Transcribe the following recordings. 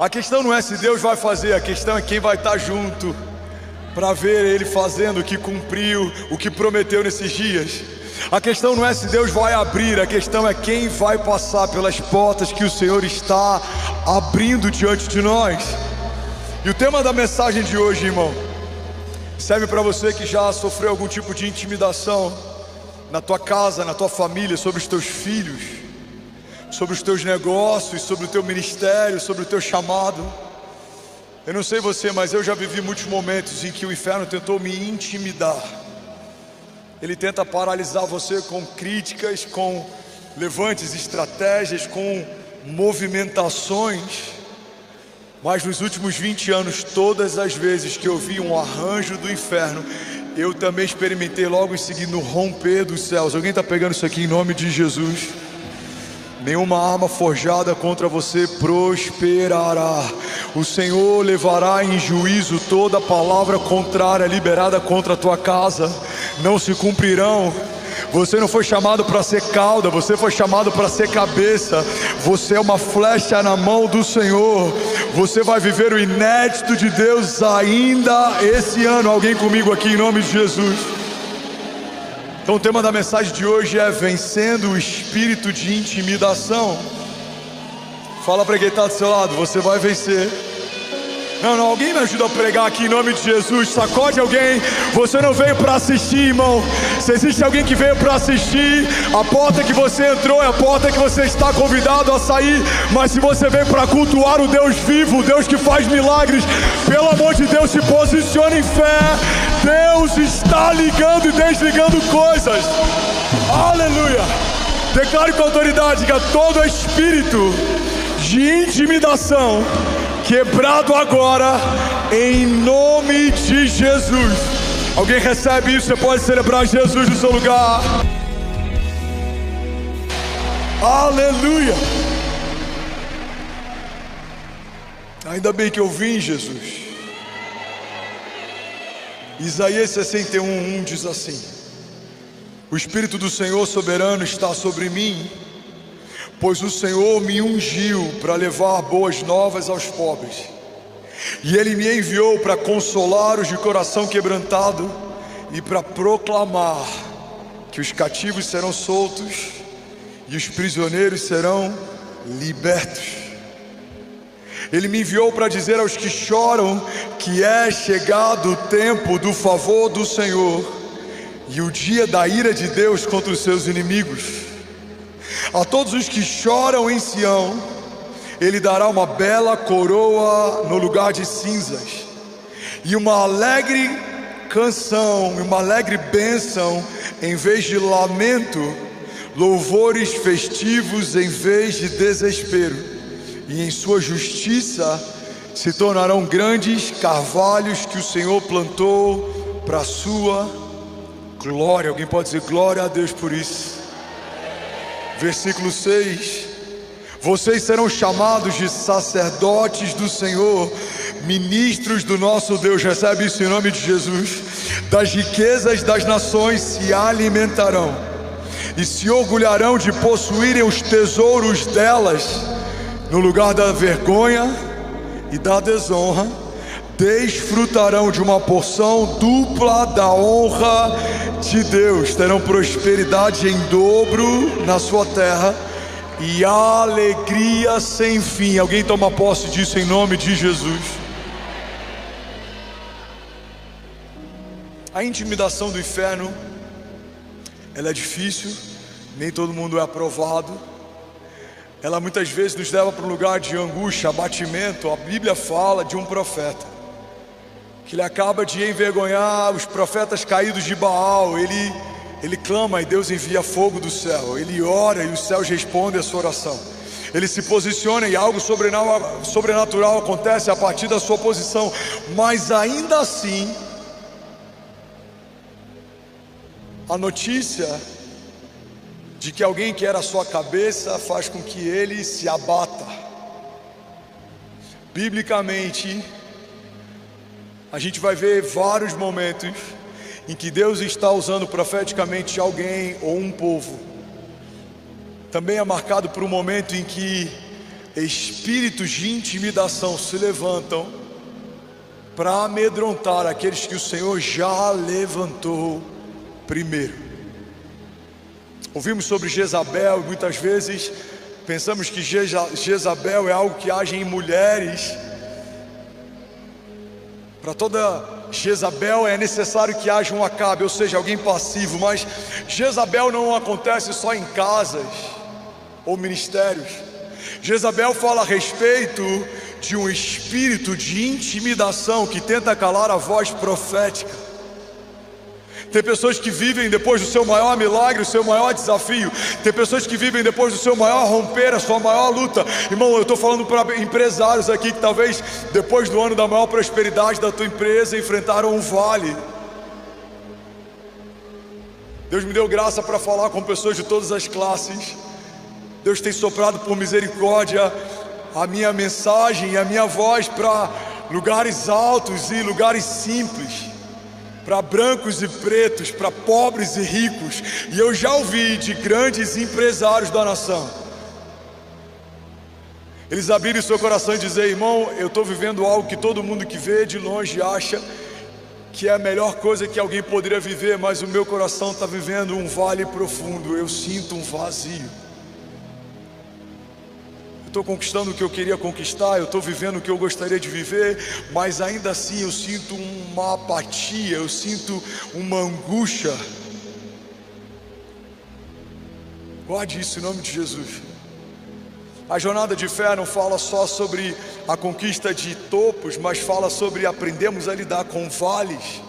A questão não é se Deus vai fazer, a questão é quem vai estar junto para ver Ele fazendo o que cumpriu, o que prometeu nesses dias. A questão não é se Deus vai abrir, a questão é quem vai passar pelas portas que o Senhor está abrindo diante de nós. E o tema da mensagem de hoje, irmão, serve para você que já sofreu algum tipo de intimidação na tua casa, na tua família, sobre os teus filhos, sobre os teus negócios, sobre o teu ministério, sobre o teu chamado. Eu não sei você, mas eu já vivi muitos momentos em que o inferno tentou me intimidar. Ele tenta paralisar você com críticas, com levantes, estratégias, com movimentações. Mas nos últimos 20 anos, todas as vezes que eu vi um arranjo do inferno, eu também experimentei logo em seguida no romper dos céus. Alguém está pegando isso aqui em nome de Jesus? Nenhuma arma forjada contra você prosperará. O Senhor levará em juízo toda palavra contrária liberada contra a tua casa. Não se cumprirão. Você não foi chamado para ser cauda, você foi chamado para ser cabeça. Você é uma flecha na mão do Senhor. Você vai viver o inédito de Deus ainda esse ano. Alguém comigo aqui em nome de Jesus? Então o tema da mensagem de hoje é vencendo o espírito de intimidação. Fala para quem está do seu lado, você vai vencer. Não, alguém me ajuda a pregar aqui em nome de Jesus. Sacode alguém. Você não veio para assistir, irmão. Se existe alguém que veio para assistir, a porta que você entrou é a porta que você está convidado a sair. Mas se você veio para cultuar o Deus vivo, o Deus que faz milagres, pelo amor de Deus, se posicione em fé. Deus está ligando e desligando coisas. Aleluia. Declare com autoridade que todo espírito de intimidação quebrado agora, em nome de Jesus. Alguém recebe isso? Você pode celebrar Jesus no seu lugar. Aleluia. Ainda bem que eu vim, Jesus. Isaías 61:1 diz assim: o Espírito do Senhor soberano está sobre mim, pois o Senhor me ungiu para levar boas novas aos pobres, e Ele me enviou para consolar os de coração quebrantado e para proclamar que os cativos serão soltos e os prisioneiros serão libertos. Ele me enviou para dizer aos que choram que é chegado o tempo do favor do Senhor e o dia da ira de Deus contra os seus inimigos. A todos os que choram em Sião, Ele dará uma bela coroa no lugar de cinzas, e uma alegre canção, uma alegre bênção em vez de lamento, louvores festivos em vez de desespero, e em sua justiça se tornarão grandes carvalhos que o Senhor plantou para a sua glória. Alguém pode dizer glória a Deus por isso? Versículo 6: vocês serão chamados de sacerdotes do Senhor, ministros do nosso Deus. Recebe isso em nome de Jesus. Das riquezas das nações se alimentarão e se orgulharão de possuírem os tesouros delas. No lugar da vergonha e da desonra, desfrutarão de uma porção dupla da honra de Deus. Terão prosperidade em dobro na sua terra e alegria sem fim. Alguém toma posse disso em nome de Jesus? A intimidação do inferno, ela é difícil, nem todo mundo é aprovado. Ela muitas vezes nos leva para um lugar de angústia, abatimento. A Bíblia fala de um profeta que ele acaba de envergonhar os profetas caídos de Baal. Ele clama e Deus envia fogo do céu. Ele ora e os céus respondem a sua oração. Ele se posiciona e algo sobrenatural acontece a partir da sua posição. Mas ainda assim, a notícia de que alguém que era a sua cabeça faz com que ele se abata. Biblicamente, a gente vai ver vários momentos em que Deus está usando profeticamente alguém ou um povo. Também é marcado por um momento em que espíritos de intimidação se levantam para amedrontar aqueles que o Senhor já levantou primeiro. Ouvimos sobre Jezabel e muitas vezes pensamos que Jezabel é algo que age em mulheres. Para toda Jezabel é necessário que haja um Acabe, ou seja, alguém passivo. Mas Jezabel não acontece só em casas ou ministérios. Jezabel fala a respeito de um espírito de intimidação que tenta calar a voz profética. Tem pessoas que vivem depois do seu maior milagre, o seu maior desafio. Tem pessoas que vivem depois do seu maior romper, a sua maior luta. Irmão, eu estou falando para empresários aqui que talvez depois do ano da maior prosperidade da tua empresa enfrentaram um vale. Deus me deu graça para falar com pessoas de todas as classes. Deus tem soprado por misericórdia a minha mensagem e a minha voz para lugares altos e lugares simples, para brancos e pretos, para pobres e ricos. E eu já ouvi de grandes empresários da nação, eles abrirem seu coração e dizer: irmão, eu estou vivendo algo que todo mundo que vê de longe acha que é a melhor coisa que alguém poderia viver, mas o meu coração está vivendo um vale profundo, eu sinto um vazio. Estou conquistando o que eu queria conquistar, eu estou vivendo o que eu gostaria de viver, mas ainda assim eu sinto uma apatia, eu sinto uma angústia. Guarde isso em nome de Jesus. A jornada de fé não fala só sobre a conquista de topos, mas fala sobre aprendermos a lidar com vales.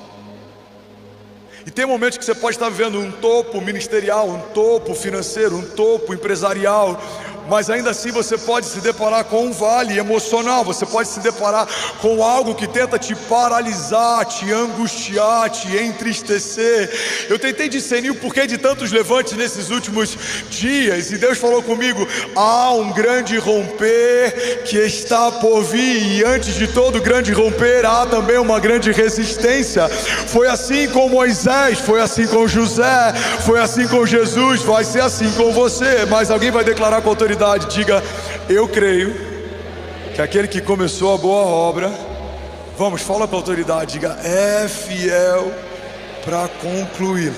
E tem momentos que você pode estar vivendo um topo ministerial, um topo financeiro, um topo empresarial, mas ainda assim você pode se deparar com um vale emocional. Você pode se deparar com algo que tenta te paralisar, te angustiar, te entristecer. Eu tentei discernir o porquê de tantos levantes nesses últimos dias, e Deus falou comigo: há um grande romper que está por vir, e antes de todo grande romper há também uma grande resistência. Foi assim com Moisés, foi assim com José, foi assim com Jesus, vai ser assim com você. Mas alguém vai declarar com autoridade: diga: eu creio que aquele que começou a boa obra, vamos, fala com autoridade, diga: é fiel para concluí-la.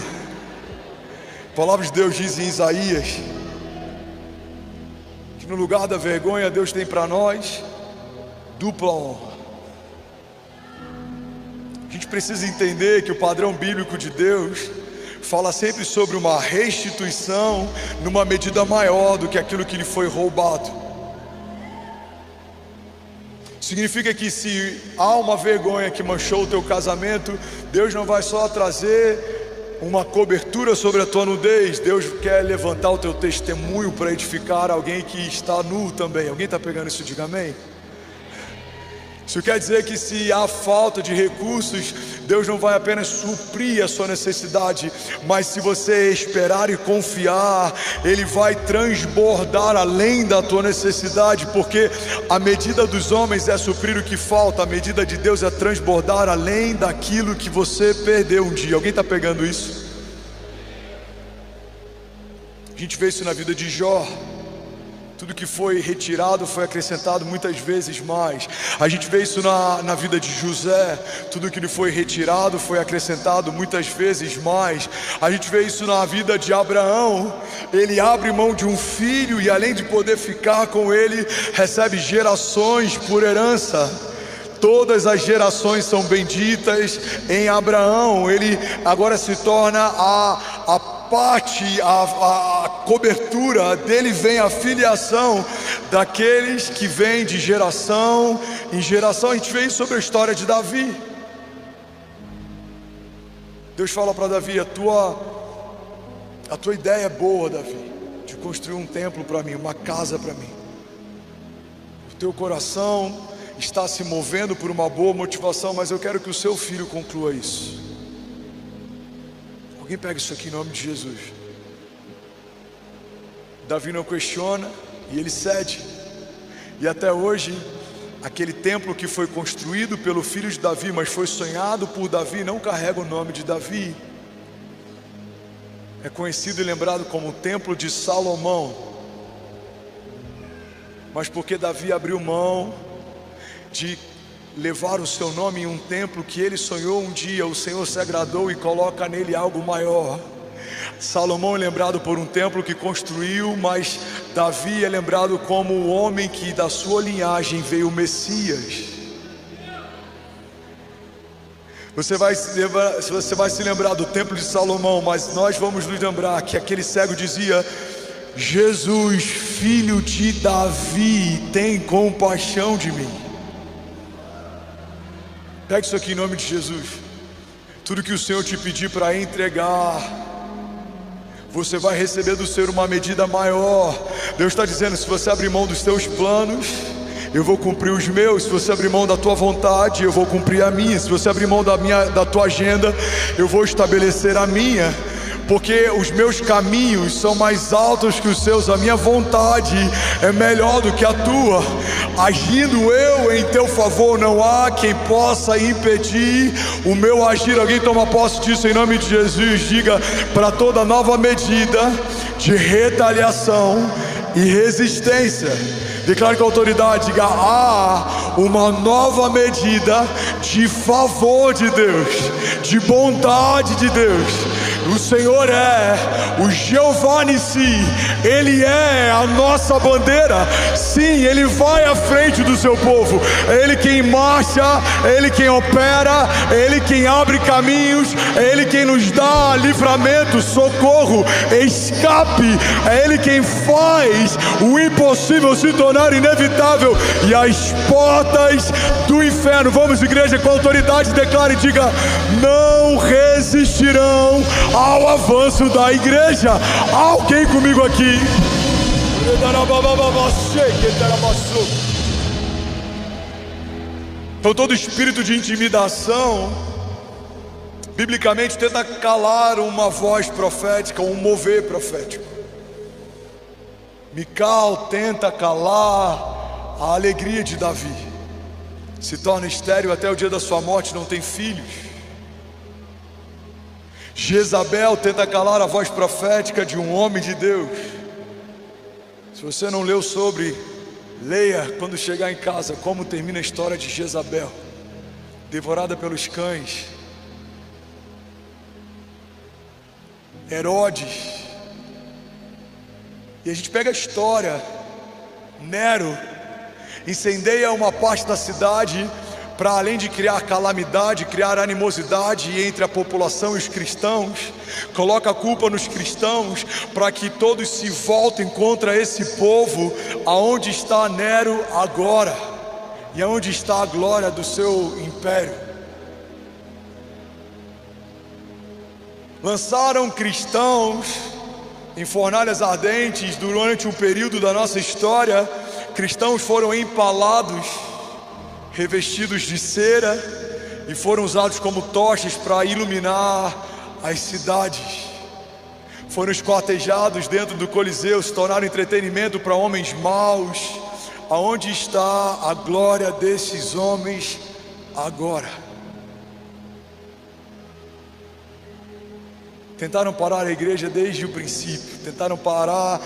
A palavra de Deus diz em Isaías que no lugar da vergonha Deus tem para nós dupla honra. A gente precisa entender que o padrão bíblico de Deus fala sempre sobre uma restituição numa medida maior do que aquilo que lhe foi roubado. Significa que se há uma vergonha que manchou o teu casamento, Deus não vai só trazer uma cobertura sobre a tua nudez, Deus quer levantar o teu testemunho para edificar alguém que está nu também. Alguém está pegando isso? Diga amém. Isso quer dizer que se há falta de recursos, Deus não vai apenas suprir a sua necessidade, mas se você esperar e confiar, Ele vai transbordar além da tua necessidade, porque a medida dos homens é suprir o que falta, a medida de Deus é transbordar além daquilo que você perdeu um dia. Alguém está pegando isso? A gente vê isso na vida de Jó. Tudo que foi retirado foi acrescentado muitas vezes mais. A gente vê isso na vida de José. Tudo que lhe foi retirado foi acrescentado muitas vezes mais. A gente vê isso na vida de Abraão. Ele abre mão de um filho e, além de poder ficar com ele, recebe gerações por herança. Todas as gerações são benditas em Abraão. Ele agora se torna a cobertura dele, vem a filiação daqueles que vêm de geração em geração. A gente vê isso sobre a história de Davi. Deus fala para Davi: a tua ideia é boa, Davi, de construir um templo para mim, uma casa para mim. O teu coração está se movendo por uma boa motivação, mas eu quero que o seu filho conclua isso. Alguém pega isso aqui em nome de Jesus. Davi não questiona e ele cede. E até hoje, aquele templo que foi construído pelo filho de Davi, mas foi sonhado por Davi, não carrega o nome de Davi. É conhecido e lembrado como o Templo de Salomão. mas porque Davi abriu mão de levar o seu nome em um templo que ele sonhou um dia, o Senhor se agradou e coloca nele algo maior. Salomão é lembrado por um templo que construiu, mas Davi é lembrado como o homem que da sua linhagem veio o Messias. Você vai se lembrar do templo de Salomão, mas nós vamos nos lembrar que aquele cego dizia: Jesus, filho de Davi, tem compaixão de mim. Pega isso aqui em nome de Jesus. Tudo que o Senhor te pedir para entregar, você vai receber do Senhor uma medida maior. Deus está dizendo: se você abrir mão dos teus planos, eu vou cumprir os meus. Se você abrir mão da tua vontade, eu vou cumprir a minha. Se você abrir mão da tua agenda, eu vou estabelecer a minha. Porque os meus caminhos são mais altos que os seus, a minha vontade é melhor do que a tua. Agindo eu em teu favor, não há quem possa impedir o meu agir. Alguém toma posse disso em nome de Jesus. Diga: para toda nova medida de retaliação e resistência, declare com autoridade, diga: há uma nova medida de favor de Deus, de bondade de Deus. O Senhor é o Jeová Nissi, Ele é a nossa bandeira. Sim, Ele vai à frente do seu povo. É Ele quem marcha, é Ele quem opera, é Ele quem abre caminhos, é Ele quem nos dá livramento, socorro, escape. É Ele quem faz o impossível se tornar inevitável e as portas do inferno. Vamos, igreja, com autoridade, declare e diga: não resistirão ao avanço da igreja. Alguém comigo aqui? Então todo espírito de intimidação, biblicamente, tenta calar uma voz profética, um mover profético. Mical tenta calar a alegria de Davi, se torna estéril até o dia da sua morte, não tem filhos. Jezabel tenta calar a voz profética de um homem de Deus. Se você não leu sobre, leia quando chegar em casa como termina a história de Jezabel, devorada pelos cães. Herodes. E a gente pega a história. Nero incendeia uma parte da cidade para, além de criar calamidade, criar animosidade entre a população e os cristãos, coloca a culpa nos cristãos para que todos se voltem contra esse povo. Aonde está Nero agora? E aonde está a glória do seu império? Lançaram cristãos em fornalhas ardentes. Durante um período da nossa história, cristãos foram empalados, revestidos de cera, e foram usados como tochas para iluminar as cidades. Foram esquartejados dentro do Coliseu, se tornaram entretenimento para homens maus. Aonde está a glória desses homens agora? Tentaram parar a igreja desde o princípio, tentaram parar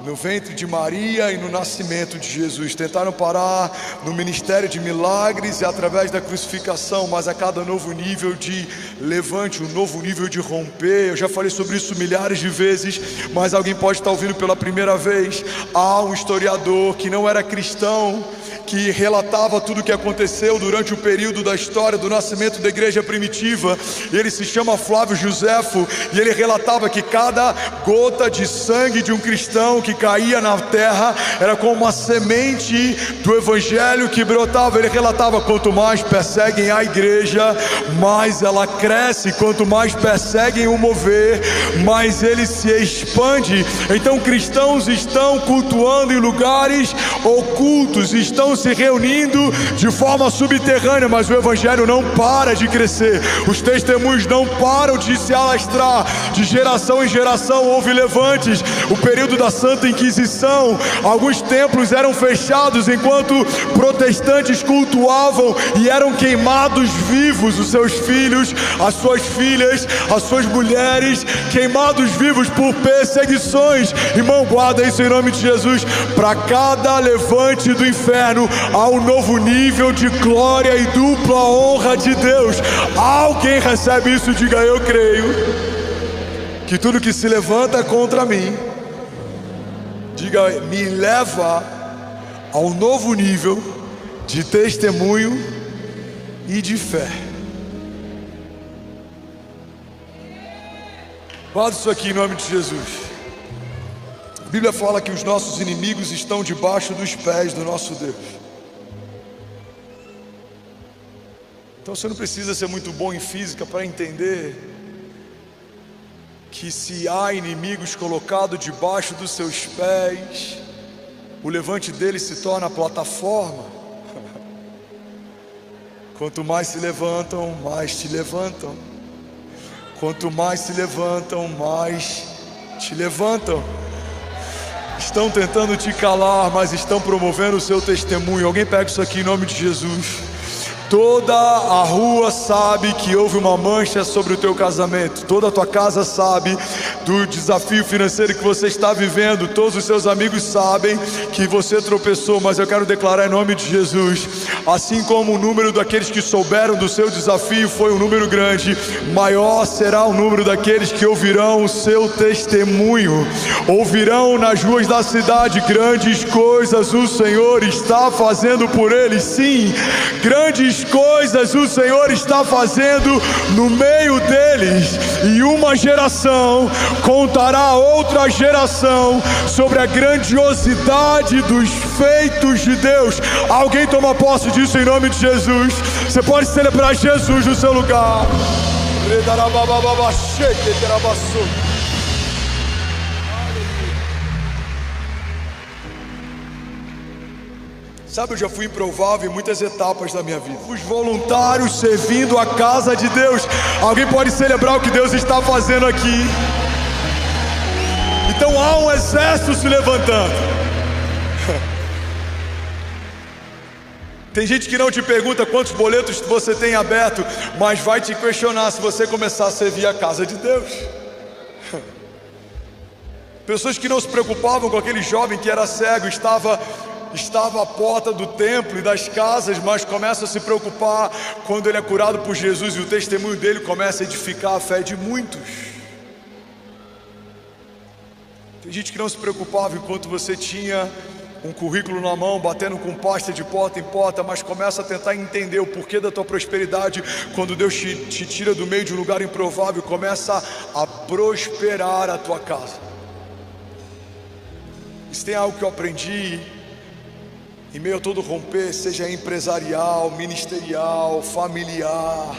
no ventre de Maria e no nascimento de Jesus, tentaram parar no ministério de milagres e através da crucificação, mas a cada novo nível de levante, um novo nível de romper. Eu já falei sobre isso milhares de vezes, mas alguém pode estar ouvindo pela primeira vez. Há um historiador que não era cristão, que relatava tudo o que aconteceu durante o período da história do nascimento da igreja primitiva. Ele se chama Flávio Josefo, e ele relatava que cada gota de sangue de um cristão que caía na terra era como uma semente do evangelho que brotava. Ele relatava: quanto mais perseguem a igreja, mais ela cresce. Quanto mais perseguem o mover, mais ele se expande. Então cristãos estão cultuando em lugares ocultos, estão se reunindo de forma subterrânea, mas o evangelho não para de crescer, os testemunhos não param de se alastrar, de geração em geração houve levantes. O período da Santa Inquisição, alguns templos eram fechados enquanto protestantes cultuavam e eram queimados vivos os seus filhos, as suas filhas, as suas mulheres, queimados vivos por perseguições. Irmão, guarda isso em nome de Jesus. Para cada levante do inferno há um novo nível de glória e dupla honra de Deus. Alguém recebe isso? Diga: eu creio que tudo que se levanta contra mim, diga, me leva a um novo nível de testemunho e de fé. Guarda isso aqui em nome de Jesus. A Bíblia fala que os nossos inimigos estão debaixo dos pés do nosso Deus. Então você não precisa ser muito bom em física para entender que se há inimigos colocados debaixo dos seus pés, o levante deles se torna a plataforma. Quanto mais se levantam, mais te levantam. Quanto mais se levantam, mais te levantam. Estão tentando te calar, mas estão promovendo o seu testemunho. Alguém pega isso aqui em nome de Jesus. Toda a rua sabe que houve uma mancha sobre o teu casamento. Toda a tua casa sabe do desafio financeiro que você está vivendo. Todos os seus amigos sabem que você tropeçou. Mas eu quero declarar em nome de Jesus, assim como o número daqueles que souberam do seu desafio foi um número grande, maior será o número daqueles que ouvirão o seu testemunho. Ouvirão nas ruas da cidade: grandes coisas o Senhor está fazendo por eles. Sim, grandes coisas o Senhor está fazendo no meio deles, e uma geração contará a outra geração sobre a grandiosidade dos feitos de Deus. Alguém toma posse disso em nome de Jesus. Você pode celebrar Jesus no seu lugar. Sabe, eu já fui improvável em muitas etapas da minha vida. Os voluntários servindo a casa de Deus. Alguém pode celebrar o que Deus está fazendo aqui? Então há um exército se levantando. Tem gente que não te pergunta quantos boletos você tem aberto, mas vai te questionar se você começar a servir a casa de Deus. Pessoas que não se preocupavam com aquele jovem que era cego, estava à porta do templo e das casas, mas começa a se preocupar quando ele é curado por Jesus, e o testemunho dele começa a edificar a fé de muitos. Tem gente que não se preocupava enquanto você tinha um currículo na mão, batendo com pasta de porta em porta, mas começa a tentar entender o porquê da tua prosperidade. Quando Deus te tira do meio de um lugar improvável, começa a prosperar a tua casa. Se tem algo que eu aprendi em meio a todo romper, seja empresarial, ministerial, familiar,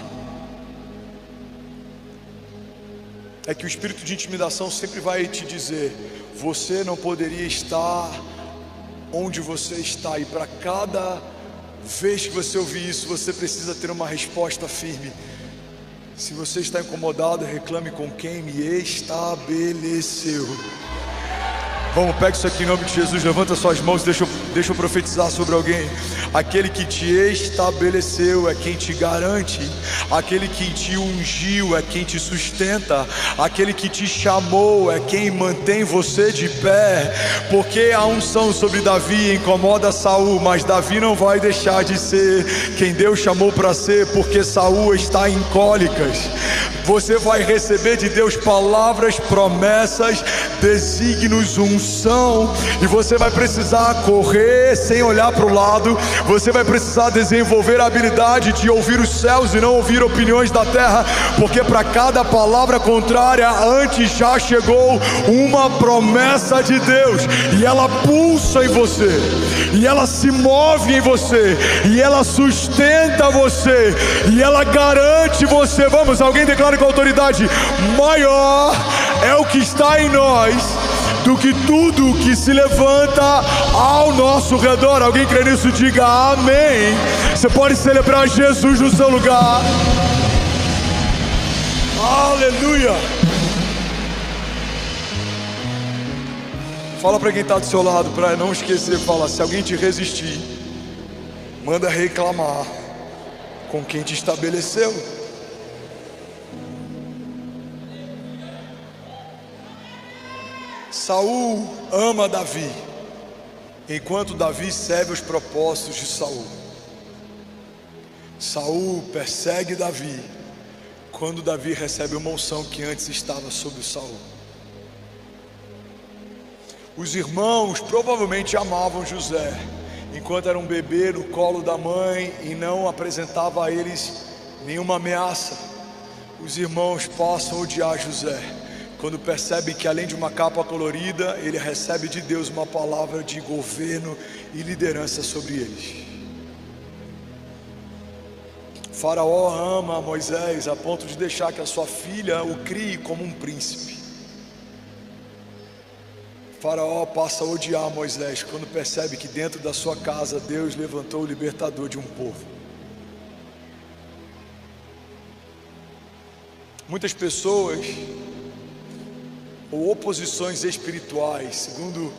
é que o espírito de intimidação sempre vai te dizer: você não poderia estar onde você está. E para cada vez que você ouvir isso, você precisa ter uma resposta firme. Se você está incomodado, reclame com quem me estabeleceu. Vamos, pega isso aqui em nome de Jesus, levanta suas mãos, deixa eu profetizar sobre alguém. Aquele que te estabeleceu é quem te garante, aquele que te ungiu é quem te sustenta, aquele que te chamou é quem mantém você de pé. Porque a unção sobre Davi incomoda Saul, mas Davi não vai deixar de ser quem Deus chamou para ser, porque Saul está em cólicas. Você vai receber de Deus palavras, promessas, desígnios, unção, e você vai precisar correr sem olhar para o lado. Você vai precisar desenvolver a habilidade de ouvir os céus e não ouvir opiniões da terra, porque para cada palavra contrária, antes já chegou uma promessa de Deus, e ela pulsa em você, e ela se move em você, e ela sustenta você, e ela garante você. Vamos, alguém declara com autoridade: maior é o que está em nós do que tudo que se levanta ao nosso redor. Alguém crê nisso? Diga amém. Você pode celebrar Jesus no seu lugar. Aleluia. Fala para quem está do seu lado, para não esquecer. Fala: se alguém te resistir, manda reclamar com quem te estabeleceu. Saul ama Davi, enquanto Davi serve os propósitos de Saul. Saul persegue Davi quando Davi recebe uma unção que antes estava sobre Saul. Os irmãos provavelmente amavam José enquanto era um bebê no colo da mãe e não apresentava a eles nenhuma ameaça. Os irmãos passam a odiar José quando percebem que, além de uma capa colorida, ele recebe de Deus uma palavra de governo e liderança sobre eles. Faraó ama Moisés a ponto de deixar que a sua filha o crie como um príncipe. Faraó passa a odiar Moisés quando percebe que dentro da sua casa Deus levantou o libertador de um povo. Muitas pessoas, ou oposições espirituais, segundo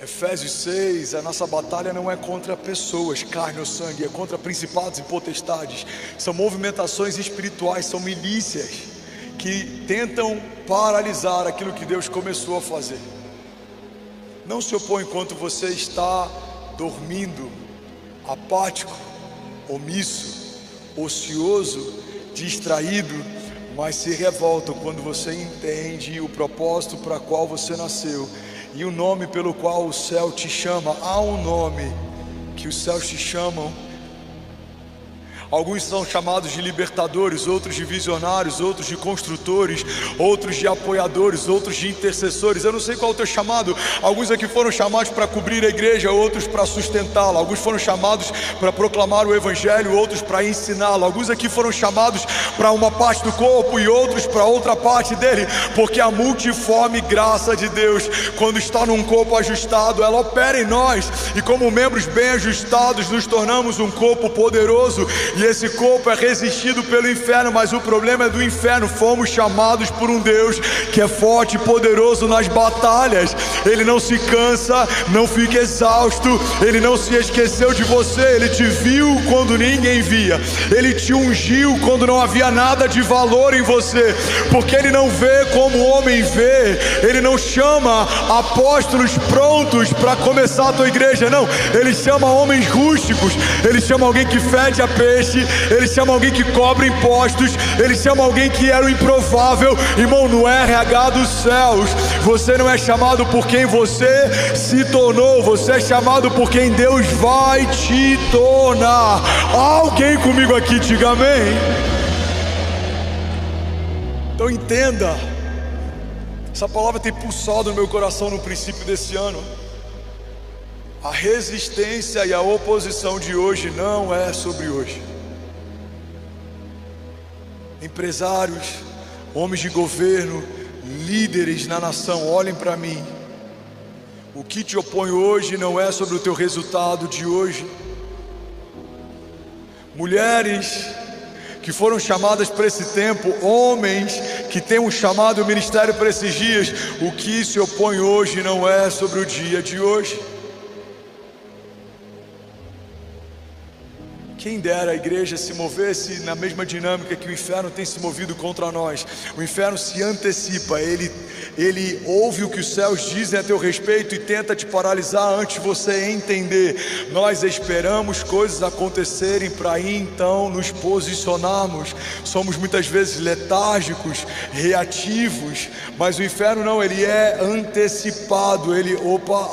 Efésios 6, a nossa batalha não é contra pessoas, carne ou sangue, é contra principados e potestades. São movimentações espirituais, são milícias que tentam paralisar aquilo que Deus começou a fazer. Não se opõe enquanto você está dormindo, apático, omisso, ocioso, distraído, mas se revoltam quando você entende o propósito para o qual você nasceu e o nome pelo qual o céu te chama. Há um nome que os céus te chamam. Alguns são chamados de libertadores, outros de visionários, outros de construtores, outros de apoiadores, outros de intercessores. Eu não sei qual é o teu chamado. Alguns aqui foram chamados para cobrir a igreja, outros para sustentá-la. Alguns foram chamados para proclamar o evangelho, outros para ensiná-lo. Alguns aqui foram chamados para uma parte do corpo e outros para outra parte dele, porque a multiforme graça de Deus, quando está num corpo ajustado, ela opera em nós, e como membros bem ajustados nos tornamos um corpo poderoso. E esse corpo é resistido pelo inferno, mas o problema é do inferno. Fomos chamados por um Deus que é forte e poderoso nas batalhas. Ele não se cansa, não fica exausto, Ele não se esqueceu de você. Ele te viu quando ninguém via, Ele te ungiu quando não havia nada de valor em você, porque Ele não vê como o homem vê. Ele não chama apóstolos prontos para começar a tua igreja, não. Ele chama homens rústicos. Ele chama alguém que fede a peixe, Ele chama alguém que cobra impostos, Ele chama alguém que era o improvável. Irmão, no RH dos céus, você não é chamado por quem você se tornou, você é chamado por quem Deus vai te tornar. Alguém comigo aqui, diga amém. Então entenda, essa palavra tem pulsado no meu coração no princípio desse ano. A resistência e a oposição de hoje não é sobre hoje. Empresários, homens de governo, líderes na nação, olhem para mim. O que te opõe hoje não é sobre o teu resultado de hoje. Mulheres que foram chamadas para esse tempo, homens que têm um chamado e um ministério para esses dias, o que se opõe hoje não é sobre o dia de hoje. Quem dera a igreja se movesse na mesma dinâmica que o inferno tem se movido contra nós. O inferno se antecipa, ele ouve o que os céus dizem a teu respeito e tenta te paralisar antes de você entender. Nós esperamos coisas acontecerem para aí então nos posicionarmos. Somos muitas vezes letárgicos, reativos, mas o inferno não, ele é antecipado.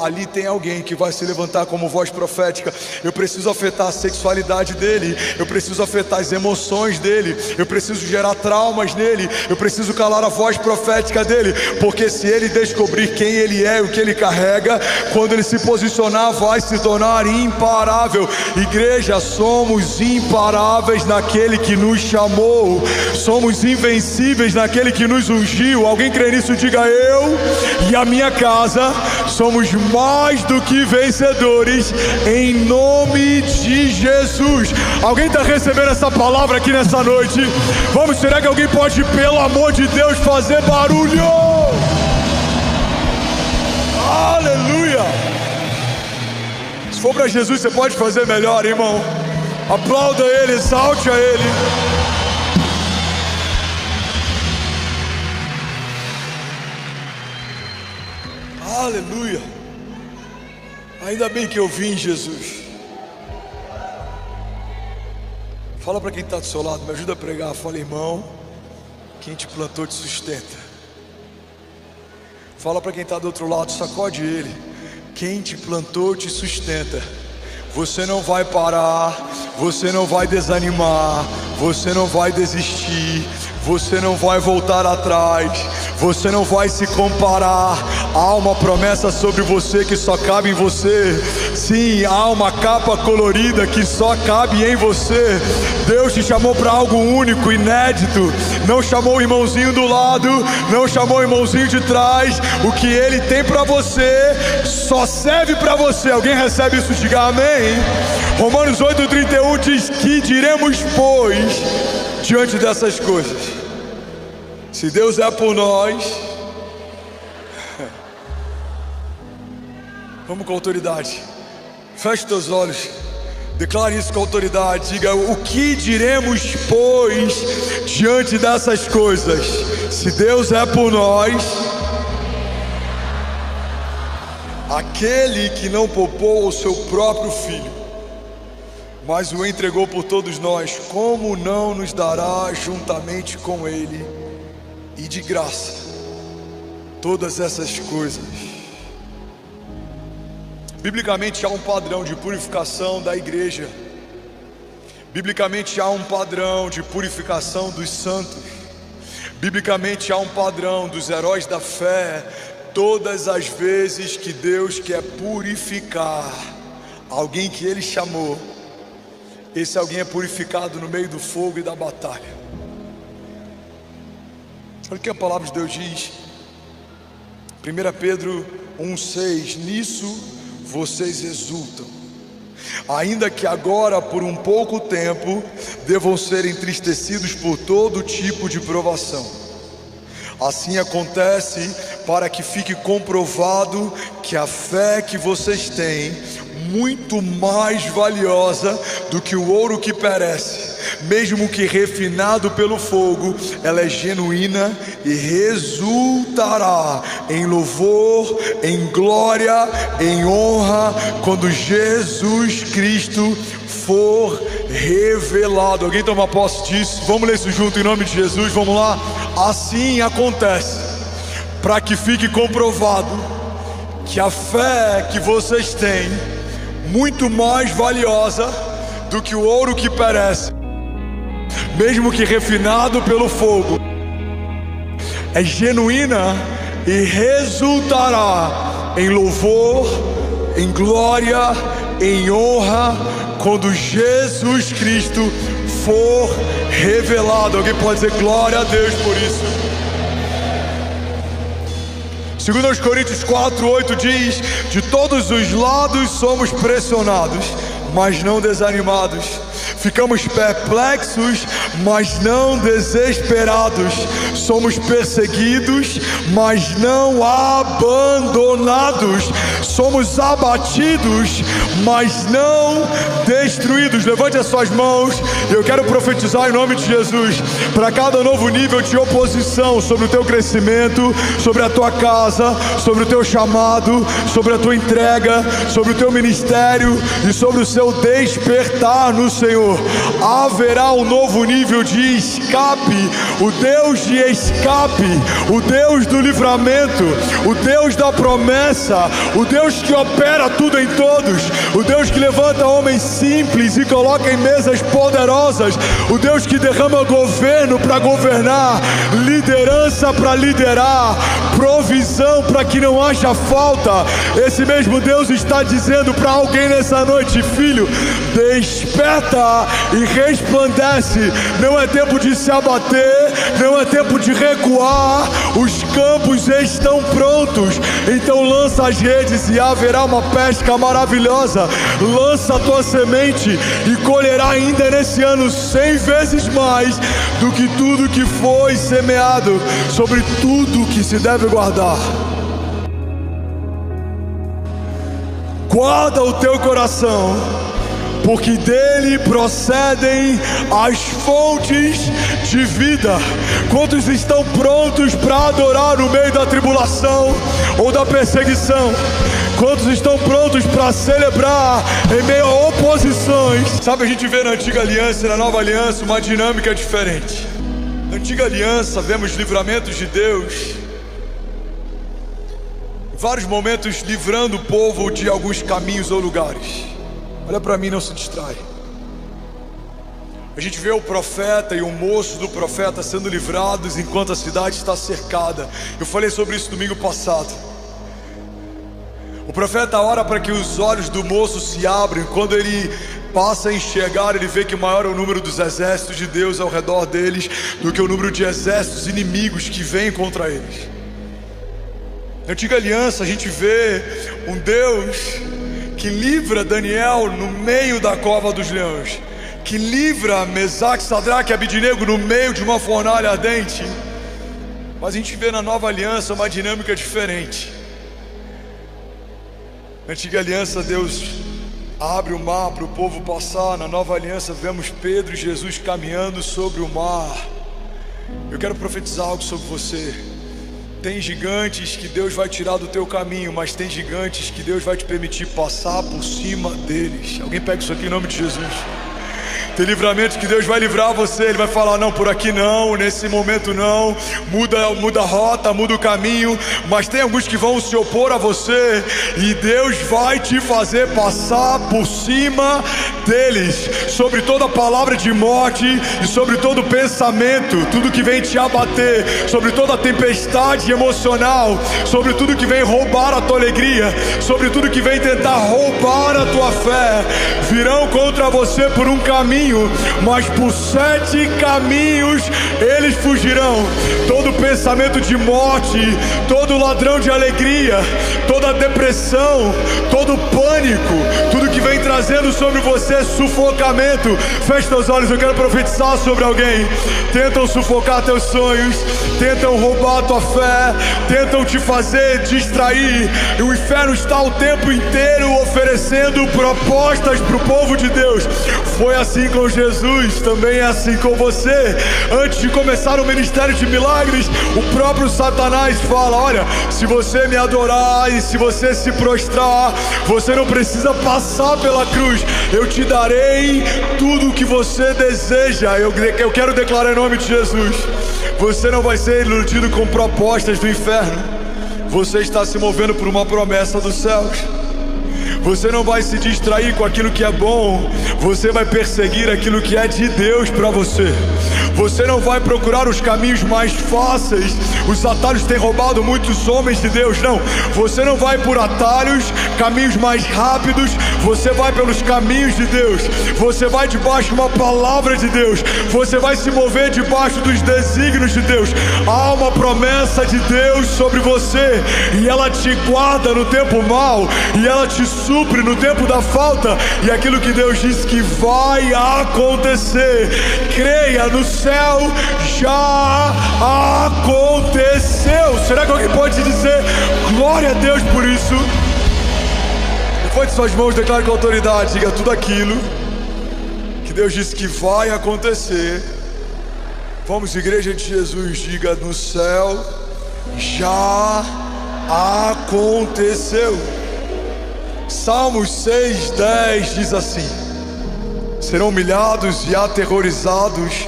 Ali tem alguém que vai se levantar como voz profética. Eu preciso afetar a sexualidade dele, eu preciso afetar as emoções dele, eu preciso gerar traumas nele, eu preciso calar a voz profética dele, porque se ele descobrir quem ele é e o que ele carrega, quando ele se posicionar, vai se tornar imparável. Igreja, somos imparáveis naquele que nos chamou, somos invencíveis naquele que nos ungiu. Alguém crê nisso? Diga: eu e a minha casa somos mais do que vencedores, em nome de Jesus. Alguém está recebendo essa palavra aqui nessa noite? Vamos, será que alguém pode, pelo amor de Deus, fazer barulho? Aleluia! Se for para Jesus, você pode fazer melhor, irmão. Aplauda ele, exalte a ele. Aleluia! Ainda bem que eu vim, Jesus. Fala para quem está do seu lado, me ajuda a pregar. Fala: irmão, quem te plantou te sustenta. Fala para quem está do outro lado, sacode ele: quem te plantou te sustenta. Você não vai parar, você não vai desanimar, você não vai desistir, você não vai voltar atrás, você não vai se comparar. Há uma promessa sobre você que só cabe em você. Sim, há uma capa colorida que só cabe em você. Deus te chamou para algo único, inédito. Não chamou o irmãozinho do lado, não chamou o irmãozinho de trás. O que Ele tem para você só serve para você. Alguém recebe isso? Diga amém. Romanos 8:31 diz: que diremos, pois, diante dessas coisas? Se Deus é por nós, vamos com autoridade. Feche teus olhos, declare isso com autoridade. Diga: o que diremos, pois, diante dessas coisas? Se Deus é por nós, aquele que não poupou o seu próprio filho, mas o entregou por todos nós, como não nos dará juntamente com ele e de graça todas essas coisas? Biblicamente há um padrão de purificação da igreja. Biblicamente há um padrão de purificação dos santos. Biblicamente há um padrão dos heróis da fé. Todas as vezes que Deus quer purificar alguém que Ele chamou, esse alguém é purificado no meio do fogo e da batalha. Olha o que a palavra de Deus diz. 1 Pedro 1,6: nisso vocês exultam, ainda que agora por um pouco tempo devam ser entristecidos por todo tipo de provação. Assim acontece para que fique comprovado que a fé que vocês têm, muito mais valiosa do que o ouro que perece, mesmo que refinado pelo fogo, ela é genuína e resultará em louvor, em glória, em honra, quando Jesus Cristo for revelado. Alguém toma posse disso? Vamos ler isso junto em nome de Jesus, vamos lá. Assim acontece, para que fique comprovado que a fé que vocês têm, muito mais valiosa do que o ouro que perece, mesmo que refinado pelo fogo, é genuína e resultará em louvor, em glória, em honra, quando Jesus Cristo for revelado. Alguém pode dizer glória a Deus por isso? 2 Coríntios 4:8 diz: de todos os lados somos pressionados, mas não desanimados. Ficamos perplexos, mas não desesperados. Somos perseguidos, mas não abandonados. Somos abatidos, mas não destruídos. Levante as suas mãos. Eu quero profetizar em nome de Jesus para cada novo nível de oposição sobre o teu crescimento, sobre a tua casa, sobre o teu chamado, sobre a tua entrega, sobre o teu ministério e sobre o seu despertar no Senhor. Senhor, haverá um novo nível de escape. O Deus de escape, o Deus do livramento, o Deus da promessa, o Deus que opera tudo em todos, o Deus que levanta homens simples e coloca em mesas poderosas, o Deus que derrama governo para governar, liderança para liderar, provisão para que não haja falta. Esse mesmo Deus está dizendo para alguém nessa noite: filho, desperta e resplandece. Não é tempo de se abater, não é tempo de recuar. Os campos estão prontos. Então lança as redes e haverá uma pesca maravilhosa. Lança a tua semente e colherá ainda nesse ano 100 vezes mais do que tudo que foi semeado, sobre tudo que se deve guardar. Guarda o teu coração, porque dele procedem as fontes de vida. Quantos estão prontos para adorar no meio da tribulação ou da perseguição? Quantos estão prontos para celebrar em meio a oposições? Sabe, a gente vê na antiga aliança e na nova aliança uma dinâmica diferente. Na antiga aliança vemos livramentos de Deus, em vários momentos livrando o povo de alguns caminhos ou lugares. Olha para mim, não se distrai. A gente vê o profeta e o moço do profeta sendo livrados enquanto a cidade está cercada. Eu falei sobre isso domingo passado. O profeta ora para que os olhos do moço se abrem. Quando ele passa a enxergar, ele vê que maior é o número dos exércitos de Deus ao redor deles do que o número de exércitos inimigos que vêm contra eles. Na antiga aliança a gente vê um Deus que livra Daniel no meio da cova dos leões, que livra Mesaque, Sadraque e Abidnego no meio de uma fornalha ardente. Mas a gente vê na nova aliança uma dinâmica diferente. Na antiga aliança Deus abre o mar para o povo passar. Na nova aliança vemos Pedro e Jesus caminhando sobre o mar. Eu quero profetizar algo sobre você. Tem gigantes que Deus vai tirar do teu caminho, mas tem gigantes que Deus vai te permitir passar por cima deles. Alguém pega isso aqui em nome de Jesus. Tem livramentos que Deus vai livrar você. Ele vai falar: não, por aqui não, nesse momento não. Muda a rota, muda o caminho. Mas tem alguns que vão se opor a você, e Deus vai te fazer passar por cima deles. Sobre toda palavra de morte e sobre todo pensamento, tudo que vem te abater, sobre toda tempestade emocional, sobre tudo que vem roubar a tua alegria, sobre tudo que vem tentar roubar a tua fé, virão contra você por um caminho, mas por 7 caminhos eles fugirão. Todo pensamento de morte, todo ladrão de alegria, toda depressão, todo pânico, tudo que vem trazendo sobre você sufocamento. Feche teus olhos, eu quero profetizar sobre alguém. Tentam sufocar teus sonhos, tentam roubar a tua fé, tentam te fazer distrair, e o inferno está o tempo inteiro oferecendo propostas para o povo de Deus. Foi assim com Jesus, também é assim com você. Antes de começar o ministério de milagres, o próprio Satanás fala: olha, se você me adorar e se você se prostrar, você não precisa passar pela cruz, eu te darei tudo o que você deseja. Eu quero declarar em nome de Jesus: você não vai ser iludido com propostas do inferno. Você está se movendo por uma promessa dos céus. Você não vai se distrair com aquilo que é bom, você vai perseguir aquilo que é de Deus para você. Você não vai procurar os caminhos mais fáceis. Os atalhos têm roubado muitos homens de Deus. Não, você não vai por atalhos, caminhos mais rápidos. Você vai pelos caminhos de Deus. Você vai debaixo de uma palavra de Deus. Você vai se mover debaixo dos desígnios de Deus. Há uma promessa de Deus sobre você, e ela te guarda no tempo mau, e ela te supre no tempo da falta. E aquilo que Deus disse que vai acontecer, creia, no céu já aconteceu. Será que alguém pode dizer glória a Deus por isso? Levante suas mãos, declare com autoridade, diga: tudo aquilo que Deus disse que vai acontecer. Vamos, igreja de Jesus, diga: no céu já aconteceu. Salmos 6:10 diz assim: serão humilhados e aterrorizados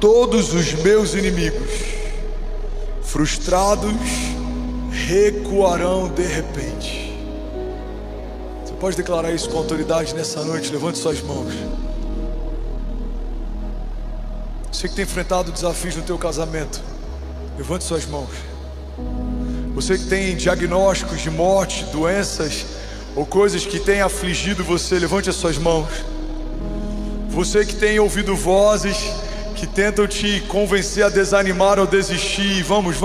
todos os meus inimigos. Frustrados, recuarão de repente. Você pode declarar isso com autoridade nessa noite? Levante suas mãos. Você que tem enfrentado desafios no teu casamento, levante suas mãos. Você que tem diagnósticos de morte, doenças ou coisas que têm afligido você, levante as suas mãos. Você que tem ouvido vozes que tentam te convencer a desanimar ou desistir, vamos,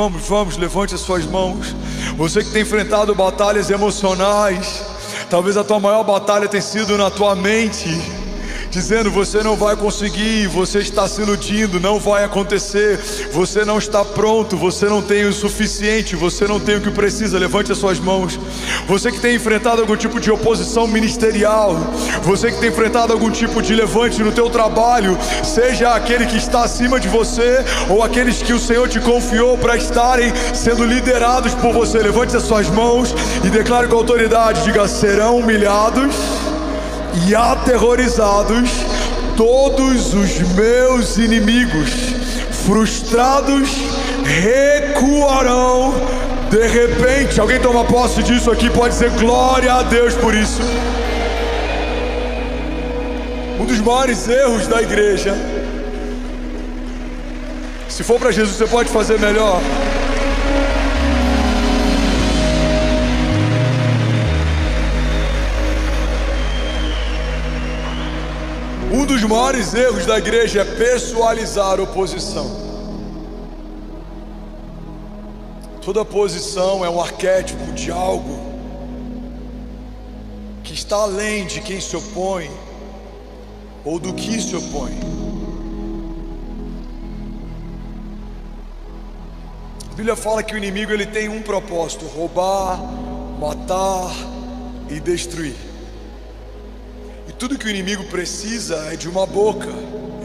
levante as suas mãos. Você que tem enfrentado batalhas emocionais, talvez a tua maior batalha tenha sido na tua mente, dizendo você não vai conseguir, você está se iludindo, não vai acontecer, você não está pronto, você não tem o suficiente, você não tem o que precisa. Levante as suas mãos. Você que tem enfrentado algum tipo de oposição ministerial, você que tem enfrentado algum tipo de levante no teu trabalho, seja aquele que está acima de você ou aqueles que o Senhor te confiou para estarem sendo liderados por você, levante as suas mãos e declare com autoridade, diga: serão humilhados e aterrorizados todos os meus inimigos. Frustrados, recuarão de repente. Alguém toma posse disso aqui? Pode dizer glória a Deus por isso. Um dos maiores erros da igreja, se for para Jesus, você pode fazer melhor. Um dos maiores erros da igreja é pessoalizar a oposição. Toda oposição é um arquétipo de algo que está além de quem se opõe ou do que se opõe. A Bíblia fala que o inimigo ele tem um propósito: roubar, matar e destruir. Tudo que o inimigo precisa é de uma boca,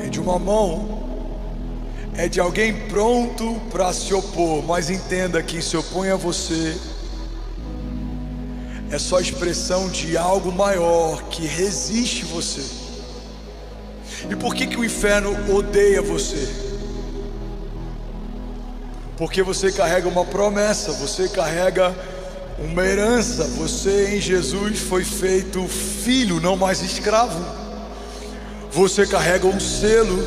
é de uma mão, é de alguém pronto para se opor. Mas entenda, quem se opõe a você é só expressão de algo maior que resiste você. E por que o inferno odeia você? Porque você carrega uma promessa, você carrega uma herança. Você em Jesus foi feito filho, não mais escravo. Você carrega um selo.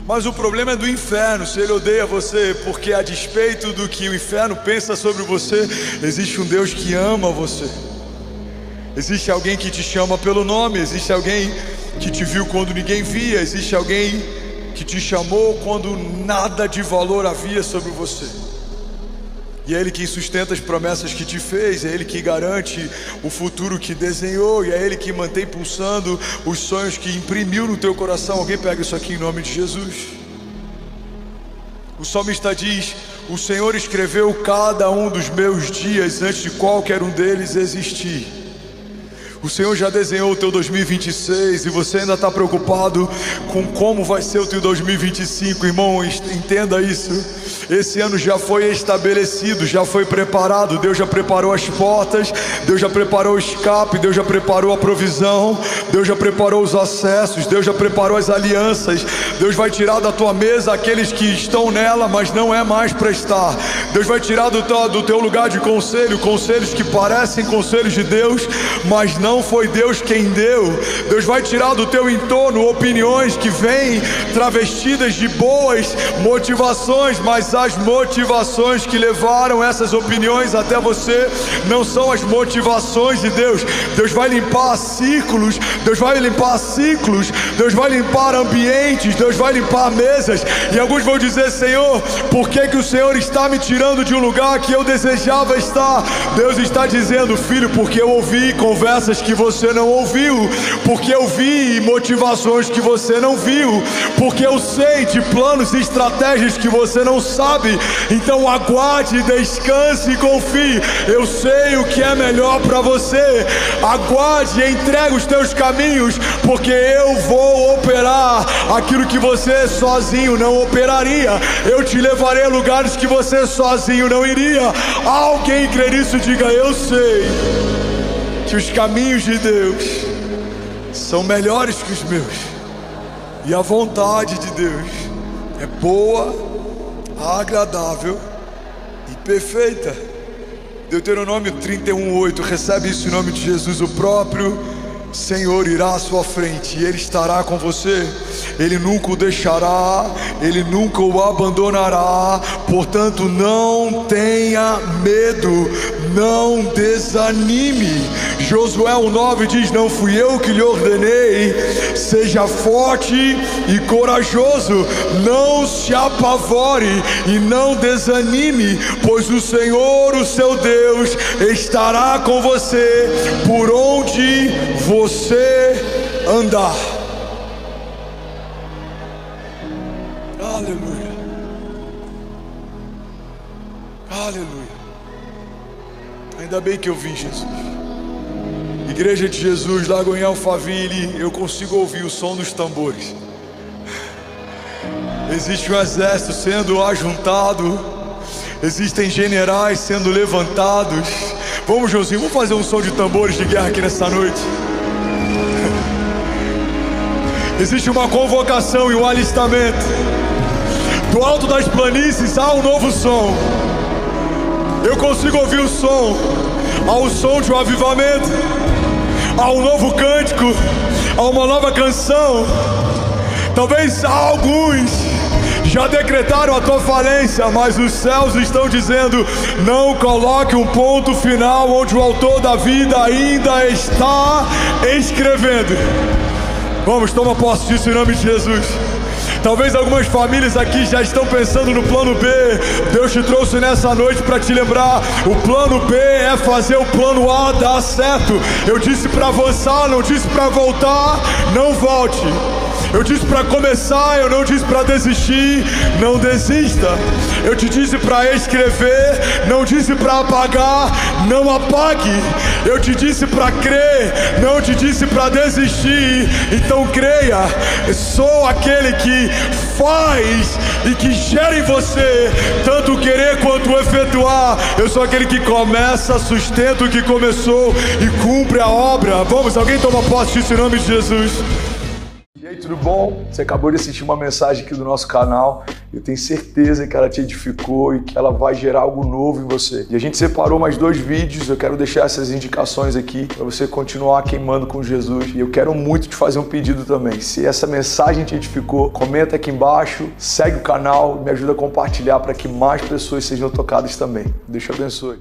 Mas o problema é do inferno. Se ele odeia você, porque a despeito do que o inferno pensa sobre você, existe um Deus que ama você. Existe alguém que te chama pelo nome. Existe alguém que te viu quando ninguém via. Existe alguém que te chamou quando nada de valor havia sobre você. E é Ele quem sustenta as promessas que te fez, é Ele que garante o futuro que desenhou, e é Ele que mantém pulsando os sonhos que imprimiu no teu coração. Alguém pega isso aqui em nome de Jesus. O salmista diz: o Senhor escreveu cada um dos meus dias antes de qualquer um deles existir. O Senhor já desenhou o teu 2026 e você ainda está preocupado com como vai ser o teu 2025. Irmão, entenda isso. Esse ano já foi estabelecido, já foi preparado. Deus já preparou as portas, Deus já preparou o escape, Deus já preparou a provisão, Deus já preparou os acessos, Deus já preparou as alianças. Deus vai tirar da tua mesa aqueles que estão nela, mas não é mais para estar. Deus vai tirar do teu lugar de conselho, conselhos que parecem conselhos de Deus, mas não foi Deus quem deu. Deus vai tirar do teu entorno opiniões que vêm travestidas de boas motivações, mas as motivações que levaram essas opiniões até você não são as motivações de Deus. Deus vai limpar círculos, Deus vai limpar ciclos, Deus vai limpar ambientes, Deus vai limpar mesas. E alguns vão dizer: Senhor, por que o Senhor está me tirando de um lugar que eu desejava estar? Deus está dizendo: filho, porque eu ouvi conversas que você não ouviu, porque eu vi motivações que você não viu, porque eu sei de planos e estratégias que você não sabe. Então aguarde, descanse e confie. Eu sei o que é melhor para você. Aguarde e entregue os teus caminhos, porque eu vou operar aquilo que você sozinho não operaria. Eu te levarei a lugares que você sozinho não iria. Alguém crê nisso? Diga: eu sei que os caminhos de Deus são melhores que os meus. E a vontade de Deus é boa, agradável e perfeita. Deuteronômio 31:8, recebe isso em nome de Jesus. O próprio Senhor irá à sua frente e Ele estará com você. Ele nunca o deixará, Ele nunca o abandonará. Portanto, não tenha medo, não desanime. Josué 1:9 diz: não fui eu que lhe ordenei, seja forte e corajoso, não se apavore e não desanime, pois o Senhor, o seu Deus, estará com você por onde você andar. Aleluia. Aleluia. Ainda bem que eu vim, Jesus. Igreja de Jesus, lá em Alphaville, eu consigo ouvir o som dos tambores. Existe um exército sendo ajuntado, existem generais sendo levantados. Vamos, Josinho, vamos fazer um som de tambores de guerra aqui nessa noite. Existe uma convocação e um alistamento. Do alto das planícies há um novo som. Eu consigo ouvir o som. Há o som de um avivamento, há um novo cântico, há uma nova canção. Talvez alguns já decretaram a tua falência, mas os céus estão dizendo: não coloque um ponto final onde o autor da vida ainda está escrevendo. Vamos, toma posse disso em nome de Jesus. Talvez algumas famílias aqui já estão pensando no plano B. Deus te trouxe nessa noite para te lembrar: o plano B é fazer o plano A dar certo. Eu disse para avançar, não disse para voltar. Não volte. Eu disse para começar, eu não disse para desistir. Não desista. Eu te disse para escrever, não disse para apagar. Não apague. Eu te disse para crer, não te disse para desistir. Então creia. Eu sou aquele que faz e que gera em você tanto o querer quanto o efetuar. Eu sou aquele que começa, sustenta o que começou e cumpre a obra. Vamos, alguém toma posse disso em nome de Jesus. E aí, tudo bom? Você acabou de assistir uma mensagem aqui do nosso canal. Eu tenho certeza que ela te edificou e que ela vai gerar algo novo em você. E a gente separou mais 2 vídeos. Eu quero deixar essas indicações aqui para você continuar queimando com Jesus. E eu quero muito te fazer um pedido também. Se essa mensagem te edificou, comenta aqui embaixo, segue o canal, me ajuda a compartilhar para que mais pessoas sejam tocadas também. Deus te abençoe.